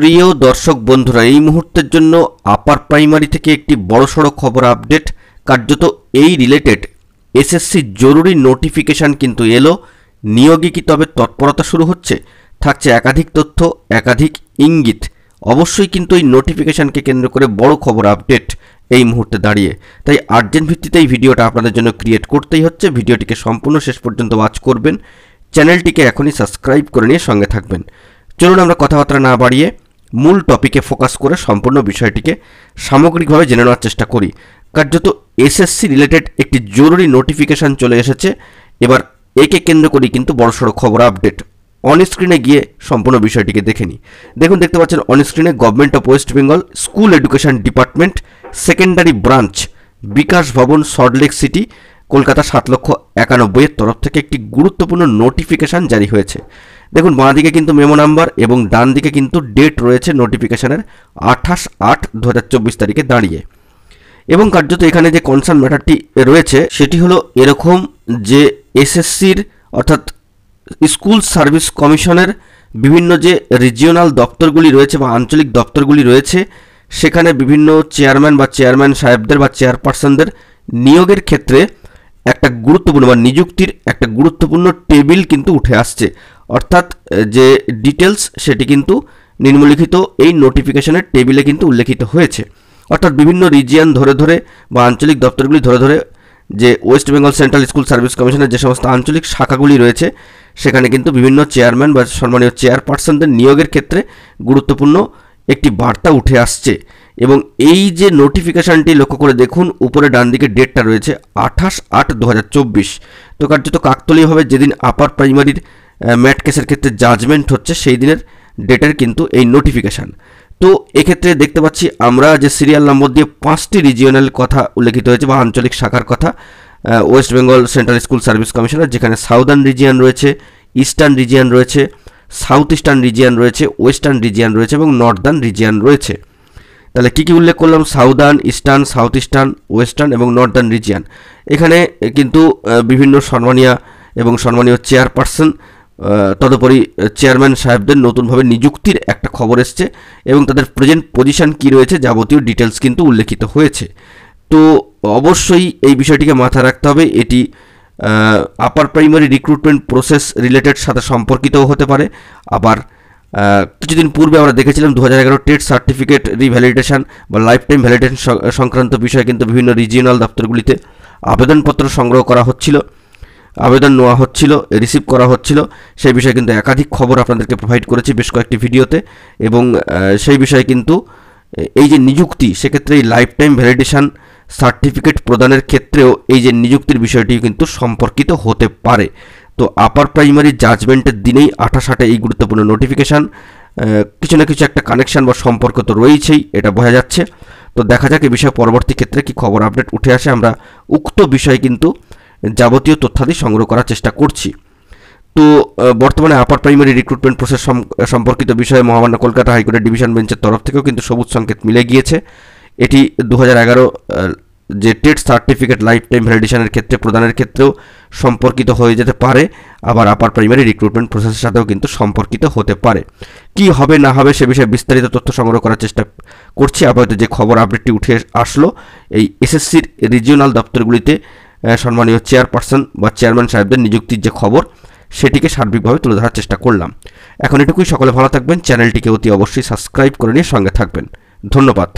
প্রিয় দর্শক বন্ধুরা, এই মুহূর্তের জন্য আপার প্রাইমারি থেকে একটি বড়সড় খবর আপডেট। কার্যত এই রিলেটেড এসএসসি জরুরি নোটিফিকেশান কিন্তু এলো। নিয়োগে কি তবে তৎপরতা শুরু হচ্ছে? থাকছে একাধিক তথ্য, একাধিক ইঙ্গিত। অবশ্যই কিন্তু এই নোটিফিকেশানকে কেন্দ্র করে বড় খবর আপডেট এই মুহূর্তে দাঁড়িয়ে। তাই আর্জেন্ট ভিত্তিতে এই ভিডিওটা আপনাদের জন্য ক্রিয়েট করতেই হচ্ছে। ভিডিওটিকে সম্পূর্ণ শেষ পর্যন্ত ওয়াচ করবেন। চ্যানেলটিকে এখনই সাবস্ক্রাইব করে নিয়ে সঙ্গে থাকবেন। চলুন আমরা কথাবার্তা না বাড়িয়ে মূল টপিকে ফোকাস করে সম্পূর্ণ বিষয়টিকে সামগ্রিকভাবে জেনে নেওয়ার চেষ্টা করি। কার্যত এসএসসি রিলেটেড একটি জরুরি নোটিফিকেশান চলে এসেছে। এবার একে কেন্দ্র করি কিন্তু বড়সড় খবর আপডেট। অন স্ক্রিনে গিয়ে সম্পূর্ণ বিষয়টিকে দেখে নিই। দেখতে পাচ্ছেন অন স্ক্রিনে government of West Bengal school education department secondary branch Bikash Bhavan Salt Lake city Kolkata 7,91,000 এর তরফ থেকে একটি গুরুত্বপূর্ণ নোটিফিকেশান জারি হয়েছে। দেখুন, বাঁ দিকে কিন্তু মেমো নাম্বার এবং ডান দিকে কিন্তু ডেট রয়েছে নোটিফিকেশানের 28/8/2024 তারিখে দাঁড়িয়ে। এবং কার্যত এখানে যে কনসার্ন ম্যাটারটি রয়েছে সেটি হলো এরকম যে এসএসসির অর্থাৎ স্কুল সার্ভিস কমিশনের বিভিন্ন যে রিজিওনাল দপ্তরগুলি রয়েছে বা আঞ্চলিক দপ্তরগুলি রয়েছে, সেখানে বিভিন্ন চেয়ারম্যান সাহেবদের বা চেয়ারপারসনদের নিয়োগের ক্ষেত্রে একটা গুরুত্বপূর্ণ বা নিযুক্তির একটা গুরুত্বপূর্ণ টেবিল কিন্তু উঠে আসছে। অর্থাৎ যে ডিটেলস সেটি কিন্তু নিম্নলিখিত এই নোটিফিকেশনের টেবিলে কিন্তু উল্লেখিত হয়েছে। অর্থাৎ বিভিন্ন রিজিয়ন ধরে ধরে বা আঞ্চলিক দপ্তরগুলি ধরে ধরে যে West Bengal central school service কমিশনের যে সমস্ত আঞ্চলিক শাখাগুলি রয়েছে, সেখানে কিন্তু বিভিন্ন চেয়ারম্যান বা সম্মানীয় চেয়ারপারসনদের নিয়োগের ক্ষেত্রে গুরুত্বপূর্ণ একটি বার্তা উঠে আসছে। এবং এই যে নোটিফিকেশানটি লক্ষ্য করে দেখুন, উপরে ডান দিকে ডেটটা রয়েছে 28/8/2024। তো কার্যত কাকতলীয়ভাবে যেদিন আপার প্রাইমারির ম্যাট কেসের ক্ষেত্রে জাজমেন্ট হচ্ছে সেই দিনের ডেটের কিন্তু এই নোটিফিকেশান। তো এক্ষেত্রে দেখতে পাচ্ছি আমরা যে সিরিয়াল নম্বর দিয়ে 5টি রিজিওনাল কথা উল্লেখিত হয়েছে বা আঞ্চলিক শাখার কথা West Bengal central school service কমিশনের, যেখানে সাউদার্ন রিজিয়ন রয়েছে, ইস্টার্ন রিজিয়ন রয়েছে, সাউথ ইস্টার্ন রিজিয়ন রয়েছে, ওয়েস্টার্ন রিজিয়ন রয়েছে এবং নর্দার্ন রিজিয়ন রয়েছে। তাহলে কী কী উল্লেখ করলাম? Southern, eastern, south eastern, western এবং নর্দার্ন রিজিয়ন। এখানে কিন্তু বিভিন্ন সম্মানীয় এবং সম্মানীয় চেয়ারপারসন তদুপরি চেয়ারম্যান সাহেবদের নতুনভাবে নিযুক্তির একটা খবর এসছে এবং তাদের প্রেজেন্ট পজিশন কী রয়েছে যাবতীয় ডিটেলস কিন্তু উল্লেখিত হয়েছে। তো অবশ্যই এই বিষয়টিকে মাথায় রাখতে হবে। এটি upper primary recruitment process related সাথে সম্পর্কিতও হতে পারে। আবার কিছুদিন পূর্বে আমরা দেখেছিলাম 2011 টেট সার্টিফিকেট রিভ্যালিডেশন বা লাইফ টাইম ভ্যালিডেশন সংক্রান্ত বিষয়ে কিন্তু বিভিন্ন রিজিওনাল দপ্তরগুলিতে আবেদনপত্র সংগ্রহ করা হচ্ছিল, আবেদন নেওয়া হচ্ছিল, রিসিভ করা হচ্ছিল। সেই বিষয়ে কিন্তু একাধিক খবর আপনাদেরকে প্রোভাইড করেছি বেশ কয়েকটি ভিডিওতে। এবং সেই বিষয়ে কিন্তু এই যে নিযুক্তি, সেক্ষেত্রে এই লাইফ টাইম ভ্যালিডেশন সার্টিফিকেট প্রদানের ক্ষেত্রেও এই যে নিযুক্তির বিষয়টি কিন্তু সম্পর্কিত হতে পারে। তো আপার প্রাইমারি জাজমেন্টের দিনেই 28/8 এই গুরুত্বপূর্ণ নোটিফিকেশান, কিছু না কিছু একটা কানেকশান বা সম্পর্ক তো রয়েছেই, এটা বোঝা যাচ্ছে। তো দেখা যাক এই বিষয়ে পরবর্তী ক্ষেত্রে কি খবর আপডেট উঠে আসে। আমরা উক্ত বিষয়ে কিন্তু যাবতীয় তথ্যাদি সংগ্রহ করার চেষ্টা করছি। তো বর্তমানে আপার প্রাইমারি রিক্রুটমেন্ট প্রসেস সম্পর্কিত বিষয়ে মহামান্য কলকাতা হাইকোর্টের ডিভিশন বেঞ্চের তরফ থেকেও কিন্তু সবুজ সংকেত মিলে গিয়েছে। এটি 2011 যে টেট সার্টিফিকেট লাইফ টাইম ভ্যালিডেশনের ক্ষেত্রে প্রদানের ক্ষেত্রেও সম্পর্কিত হয়ে যেতে পারে, আবার আপার প্রাইমারি রিক্রুটমেন্ট প্রসেসের সাথেও কিন্তু সম্পর্কিত হতে পারে। কি হবে না হবে সে বিষয়ে বিস্তারিত তথ্য সংগ্রহ করার চেষ্টা করছি। আপাতত যে খবর আপডেটটি উঠে আসলো, এই এসএসসির রিজিওনাল দপ্তরগুলিতে সম্মানীয় চেয়ারপারসন বা চেয়ারম্যান সাহেবদের নিযুক্তির যে খবর, সেটিকে সার্বিকভাবে তুলে ধরার চেষ্টা করলাম। এখন এটুকুই। সকলে ভালো থাকবেন। চ্যানেলটিকে অতি অবশ্যই সাবস্ক্রাইব করে নিয়ে সঙ্গে থাকবেন। ধন্যবাদ।